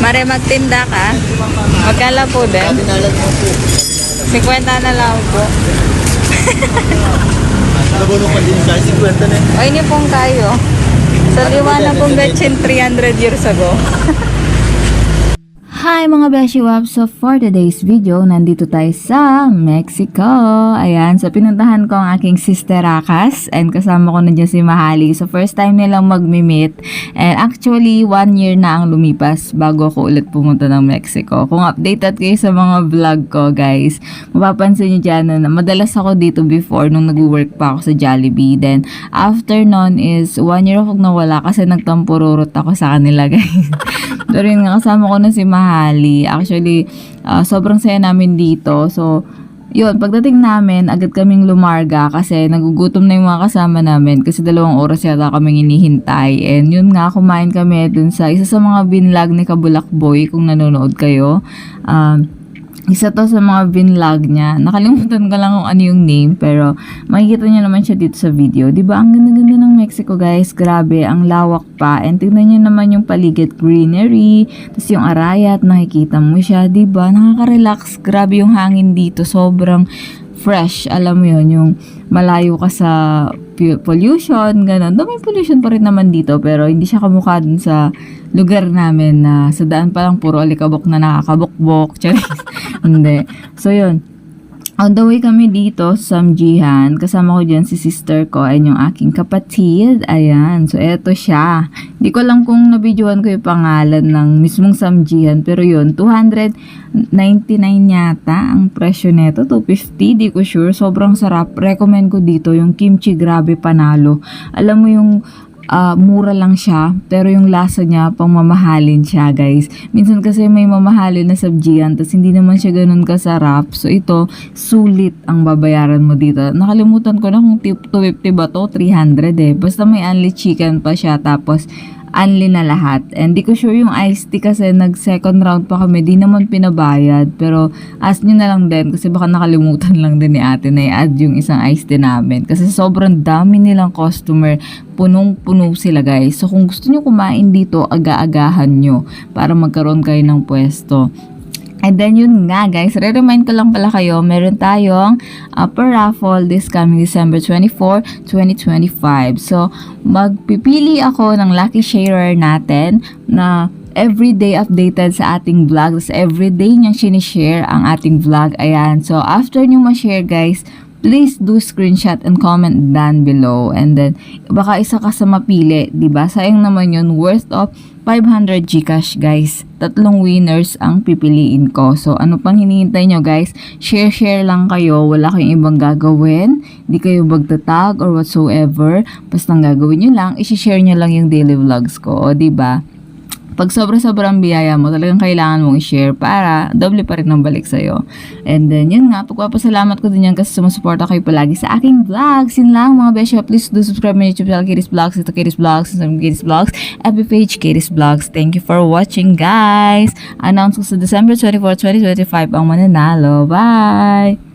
Mare, magtinda ka? Magkala po din? 50 na lang po. Nabunong pa din siya, 50 na. Ay, niyo pong kayo. Sa liwanag pong betchin 300 years ago. Hi mga Beshi Waps! So for today's video, nandito tayo sa Mexico. Ayan, so pinuntahan ko ang aking sister Rakas and kasama ko na dyan si Mahali. So first time nilang mag-meet and actually 1 year na ang lumipas bago ako ulit pumunta ng Mexico. Kung updated kayo sa mga vlog ko guys, mapapansin nyo dyan na madalas ako dito before nung nag-work pa ako sa Jollibee. Then after nun is 1 year akong nawala kasi nagtampururot ako sa kanila guys. Pero yun nga, kasama ko na si Mahali. Actually, sobrang saya namin dito. So, yun, pagdating namin, agad kaming lumarga kasi nagugutom na yung mga kasama namin kasi 2 oras yata kaming hinihintay. And yun nga, kumain kami dun sa isa sa mga binlog ni Kabulakboy kung nanonood kayo. Isa to sa mga binlog niya. Nakalimutan ko lang kung ano yung name, pero makikita niyo naman siya dito sa video. Diba? Ang ganda-ganda ng Mexico, guys. Grabe, ang lawak pa. And tignan niyo naman yung paligid greenery. Tapos yung arayat, nakikita mo siya. Diba? Nakaka-relax. Grabe yung hangin dito. Sobrang fresh. Alam mo yun, yung malayo ka sa pollution, gano'n. May pollution pa rin naman dito, pero hindi siya kamukha dun sa lugar namin na sa daan pa lang puro alikabok na nakakabukbok. Hindi. So, yun. On the way kami dito sa Samjihan. Kasama ko dyan si sister ko ay yung aking kapatid. Ayan. So, eto siya. Hindi ko alam kung nabidyohan ko yung pangalan ng mismong Samjihan. Pero yun, 299 yata ang presyo neto. 250. Di ko sure. Sobrang sarap. Recommend ko dito yung kimchi. Grabe panalo. Alam mo yung mura lang siya, pero yung lasa niya, pang mamahalin siya, guys. Minsan kasi may mamahalin na sabjian, tas hindi naman siya ganun kasarap. So, ito, sulit ang babayaran mo dito. Nakalimutan ko na kung 250 ba to, 300 eh. Basta may only chicken pa siya, tapos only na lahat. And di ko sure yung iced tea kasi nag-second round pa kami, di naman pinabayad. Pero ask nyo na lang din kasi baka nakalimutan lang din ni ate na i-add yung isang iced tea namin. Kasi sobrang dami nilang customer. Punong-puno sila guys. So kung gusto nyo kumain dito, aga-agahan nyo para magkaroon kayo ng pwesto. And then yun nga guys, re-remind ko lang pala kayo, meron tayong per raffle this coming December 24, 2025. So, magpipili ako ng lucky sharer natin na everyday updated sa ating vlog. So, everyday niyang sinishare ang ating vlog. Ayan. So, after nyo ma-share guys, please do screenshot and comment down below. And then, baka isa ka sa mapili, diba? Sayang naman yun, worth of 500 Gcash, guys. 3 winners ang pipiliin ko. So, ano pang hinihintay nyo, guys? Share lang kayo. Wala kayong ibang gagawin. Hindi kayo magtatag or whatsoever. Basta ang gagawin nyo lang, isi-share nyo lang yung daily vlogs ko. O, diba? Pag sobrang biyaya mo, talagang kailangan mong i-share para doble pa rin ang balik sa'yo. And then, yun nga, pagpapasalamat ko din yan kasi sumusuporta kayo palagi sa aking vlogs. Yun lang, mga besyo. Please do subscribe my YouTube channel, Katie's Vlogs. Ito Katie's Vlogs, Katie's Vlogs, FB page, Katie's Vlogs. Thank you for watching, guys. Announce ko sa December 24, 2025 ang mananalo. Bye!